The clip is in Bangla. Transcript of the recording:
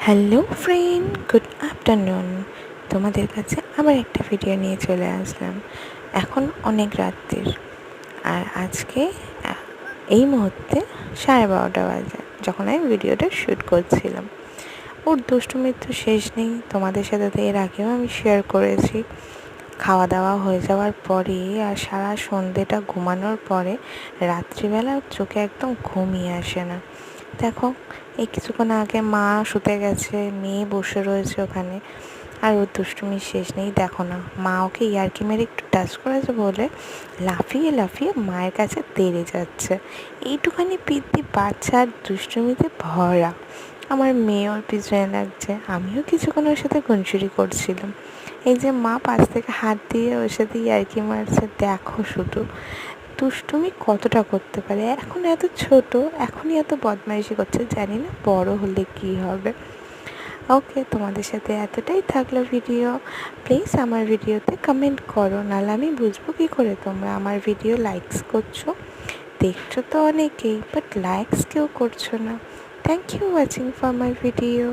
Hello friend, good afternoon. তোমাদের কাছে আবার একটা ভিডিও নিয়ে চলে আসলাম। এখন অনেক রাত্রির, আর আজকে এই মুহূর্তে 12:30 বাজে যখন আমি ভিডিওটা শ্যুট করছিলাম। ওর দুষ্টুমির তো শেষ নেই, তোমাদের সাথে তো এর আগেও আমি শেয়ার করেছি। খাওয়া দাওয়া হয়ে যাওয়ার পরে আর সারা সন্ধেটা ঘুমানোর পরে রাত্রিবেলা চোখে একদম ঘুমই আসে না। দেখো, এই কিছুক্ষণ আগে মা শুতে গেছে, মেয়ে বসে রয়েছে ওখানে, আর ওর দুষ্টুমির শেষ নেই। দেখো না, মা ওকে ইয়ার্কি মেরে একটু টাচ করেছে বলে লাফিয়ে লাফিয়ে মায়ের কাছে তেড়ে যাচ্ছে। এইটুখানি পিত্তি বাচ্চার দুষ্টুমিতে ভরা। আমার মেয়ে ওর পিছনে লাগছে, আমিও কিছুক্ষণ ওর সাথে খুনসুরি করছিলাম। এই যে মা পাশ থেকে হাত দিয়ে ওর সাথে ইয়ার্কি মারছে, দেখো শুধু দুষ্টুমি কতটা করতে পারে। এখন এত ছোট, এখনই এত বদমাইশি করছে, জানি না বড় হলে কী হবে। ওকে, তোমাদের সাথে এতটাই থাকলো ভিডিও। প্লিজ আমার ভিডিওতে কমেন্ট করো, নাহলে আমি বুঝবো কী করে তোমরা আমার ভিডিও লাইকস করছো। দেখছো তো অনেকেই, বাট লাইকস কেউ করছো না। Thank you watching for my video.